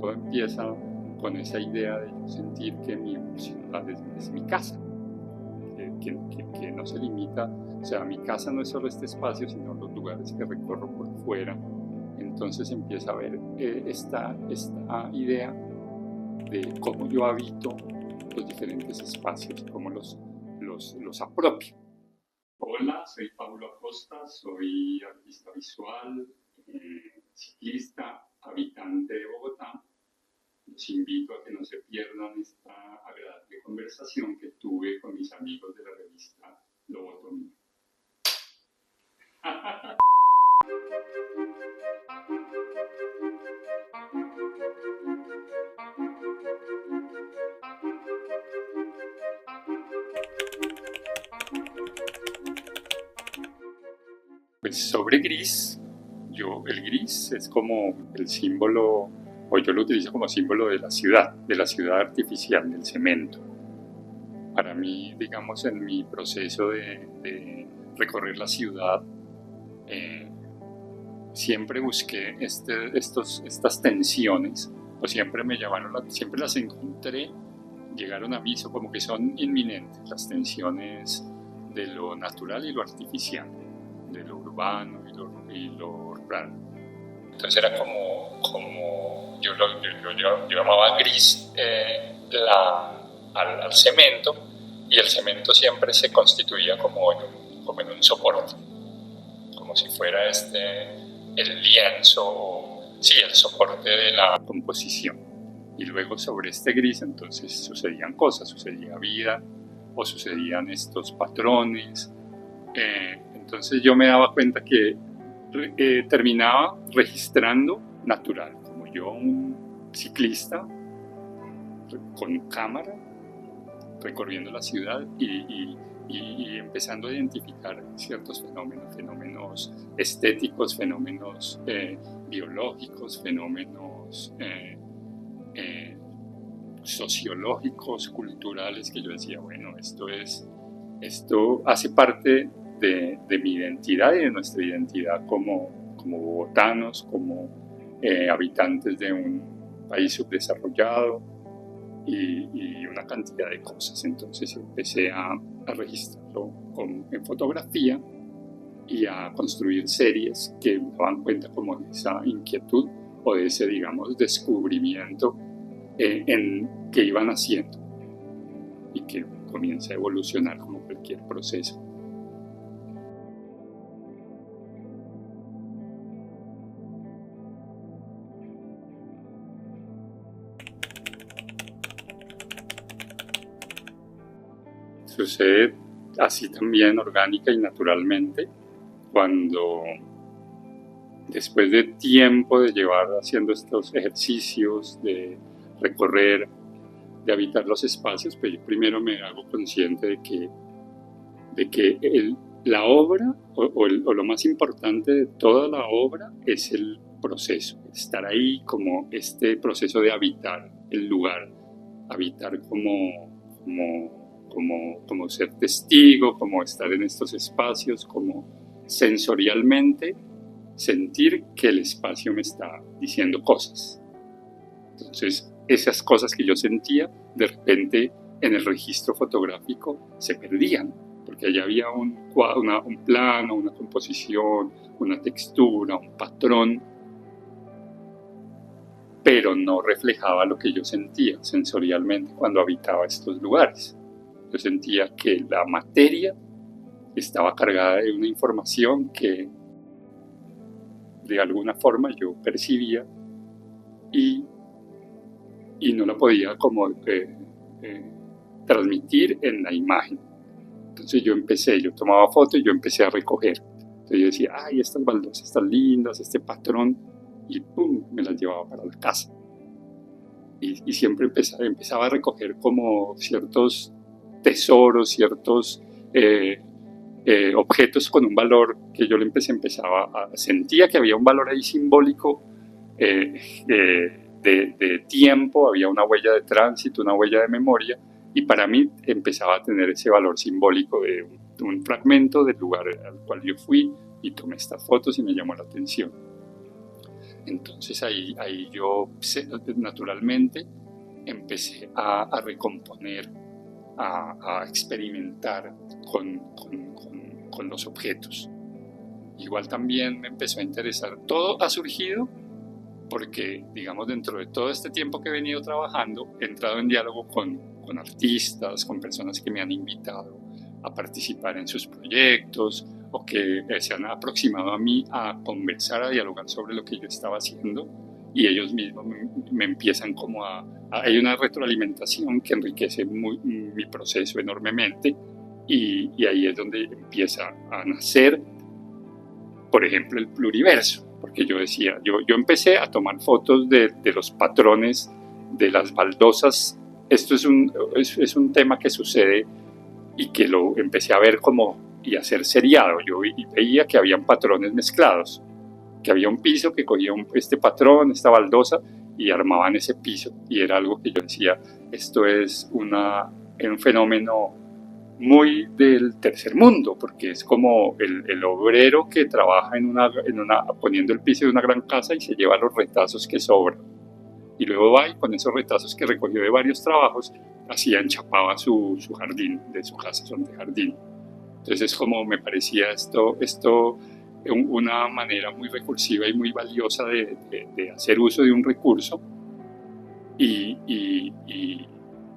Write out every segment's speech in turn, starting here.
todo empieza con esa idea de yo sentir que mi ciudad es mi casa, que no se limita, o sea, mi casa no es solo este espacio, sino los lugares que recorro por fuera. Entonces empieza a ver esta idea de cómo yo habito los diferentes espacios, cómo los apropio. Hola, soy Paulo Acosta, soy artista visual, ciclista, habitante de Bogotá. Los invito a que no se pierdan esta agradable conversación que tuve con mis amigos de la revista Lobotomía. Pues sobre gris, el gris es como el símbolo, o yo lo utilizo como símbolo de la ciudad artificial, del cemento. Para mí, digamos, en mi proceso de recorrer la ciudad, siempre busqué estas tensiones, o siempre me llamaron, siempre las encontré, llegaron a mí, como que son inminentes, las tensiones de lo natural y lo artificial, de lo urbano y lo rural. Entonces era como yo llamaba gris al cemento, y el cemento siempre se constituía como en un soporte, como si fuera el lienzo, sí, el soporte de la composición. Y luego sobre este gris entonces sucedían cosas, sucedía vida o sucedían estos patrones. Entonces yo me daba cuenta que terminaba registrando natural, como yo, un ciclista con cámara recorriendo la ciudad y empezando a identificar ciertos fenómenos estéticos, fenómenos biológicos, fenómenos sociológicos, culturales, que yo decía, bueno, esto hace parte de mi identidad y de nuestra identidad como bogotanos, como habitantes de un país subdesarrollado y una cantidad de cosas. Entonces empecé a registrarlo en fotografía y a construir series que daban cuenta como de esa inquietud o de ese, digamos, descubrimiento que iban haciendo y que comienza a evolucionar como cualquier proceso. Sucede así también orgánica y naturalmente cuando después de tiempo de llevar haciendo estos ejercicios de recorrer, de habitar los espacios, pues yo primero me hago consciente de que la obra o lo más importante de toda la obra es el proceso, estar ahí como este proceso de habitar el lugar, habitar como ser testigo, como estar en estos espacios, como sensorialmente sentir que el espacio me está diciendo cosas. Entonces, esas cosas que yo sentía, de repente en el registro fotográfico se perdían, porque allá había un plano, una composición, una textura, un patrón, pero no reflejaba lo que yo sentía sensorialmente cuando habitaba estos lugares. Yo sentía que la materia estaba cargada de una información que de alguna forma yo percibía y no la podía como transmitir en la imagen. Entonces yo tomaba fotos y yo empecé a recoger. Entonces yo decía, ay, estas baldosas están lindas, este patrón, y pum, me las llevaba para la casa. Y siempre empezaba a recoger como ciertos tesoros, ciertos objetos con un valor que yo sentía que había un valor ahí simbólico de tiempo, había una huella de tránsito, una huella de memoria, y para mí empezaba a tener ese valor simbólico de un fragmento del lugar al cual yo fui y tomé estas fotos y me llamó la atención. Entonces ahí yo naturalmente empecé a recomponer, a experimentar con los objetos. Igual también me empezó a interesar. Todo ha surgido porque, digamos, dentro de todo este tiempo que he venido trabajando, he entrado en diálogo con artistas, con personas que me han invitado a participar en sus proyectos o que se han aproximado a mí a conversar, a dialogar sobre lo que yo estaba haciendo, y ellos mismos me empiezan como hay una retroalimentación que enriquece mi proceso enormemente, y ahí es donde empieza a nacer, por ejemplo, el pluriverso. Porque yo decía, yo empecé a tomar fotos de los patrones de las baldosas. Esto es un tema que sucede y que lo empecé a ver y a hacer seriado. Yo veía que habían patrones mezclados, que había un piso que cogía este patrón, esta baldosa, y armaban ese piso. Y era algo que yo decía, esto es un fenómeno muy del tercer mundo, porque es como el obrero que trabaja poniendo el piso de una gran casa y se lleva los retazos que sobran, y luego va y con esos retazos que recogió de varios trabajos así enchapaba su jardín, de su casa son de jardín. Entonces es como me parecía esto una manera muy recursiva y muy valiosa de hacer uso de un recurso,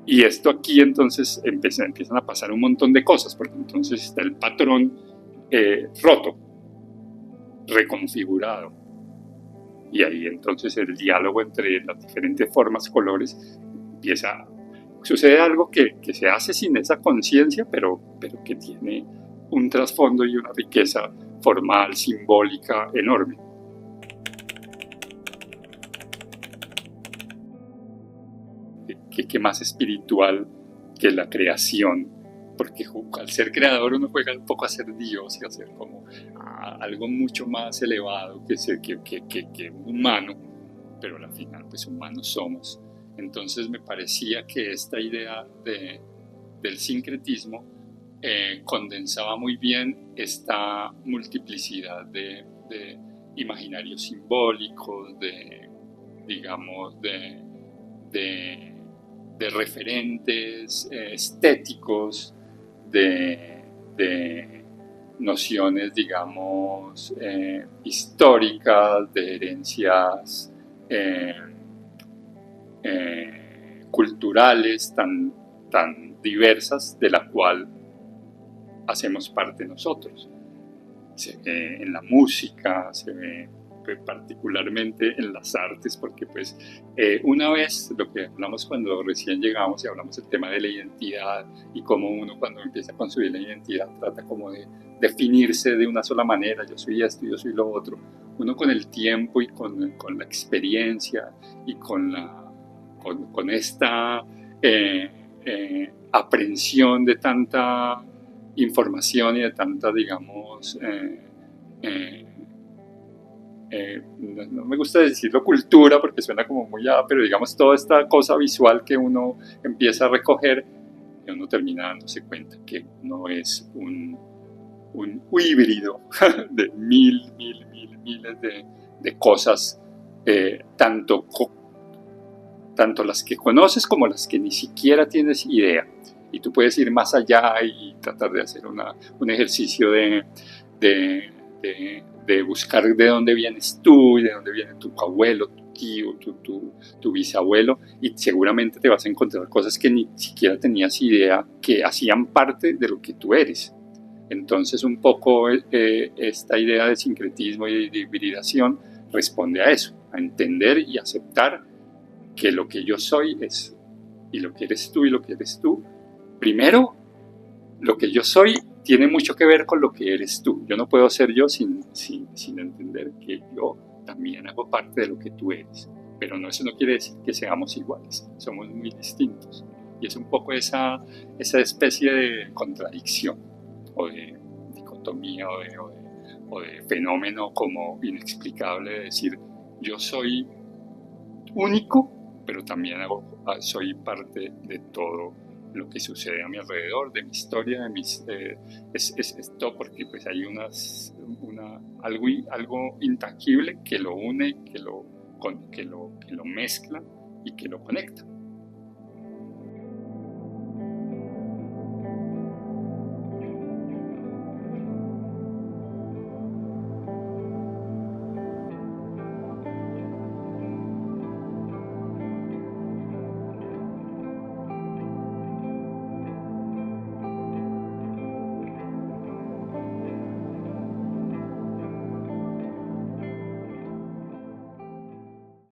y esto aquí entonces empiezan a pasar un montón de cosas, porque entonces está el patrón roto, reconfigurado. Y ahí entonces el diálogo entre las diferentes formas, colores, sucede algo que se hace sin esa conciencia, pero que tiene un trasfondo y una riqueza formal, simbólica enorme. ¿Qué más espiritual que la creación? Porque al ser creador uno juega un poco a ser Dios y a ser como algo mucho más elevado que humano, pero al final pues humanos somos. Entonces me parecía que esta idea del sincretismo condensaba muy bien esta multiplicidad de imaginarios simbólicos, digamos, de referentes estéticos, de nociones, digamos, históricas, de herencias culturales tan diversas, de la cual hacemos parte nosotros. Se ve en la música, se ve particularmente en las artes, porque pues una vez lo que hablamos cuando recién llegamos y hablamos del tema de la identidad y cómo uno cuando empieza a construir la identidad trata como de definirse de una sola manera, yo soy esto, yo soy lo otro. Uno con el tiempo y con la experiencia y con esta aprehensión de tanta información y de tanta, digamos, no me gusta decirlo cultura porque suena como muy pero digamos toda esta cosa visual que uno empieza a recoger, y uno termina dándose cuenta que no es un híbrido de miles de cosas, tanto las que conoces como las que ni siquiera tienes idea, y tú puedes ir más allá y tratar de hacer un ejercicio de buscar de dónde vienes tú y de dónde viene tu abuelo, tu tío, tu bisabuelo, y seguramente te vas a encontrar cosas que ni siquiera tenías idea que hacían parte de lo que tú eres. Entonces un poco esta idea de sincretismo y de hibridación responde a eso, a entender y aceptar que lo que yo soy es, y lo que eres tú y lo que eres tú, primero, lo que yo soy tiene mucho que ver con lo que eres tú. Yo no puedo ser yo sin entender que yo también hago parte de lo que tú eres. Pero eso no quiere decir que seamos iguales, somos muy distintos. Y es un poco esa especie de contradicción, o de dicotomía, o de fenómeno como inexplicable de decir, yo soy único, pero también soy parte de todo lo que sucede a mi alrededor, de mi historia, de es todo, porque pues hay algo intangible que lo une, que lo mezcla y que lo conecta.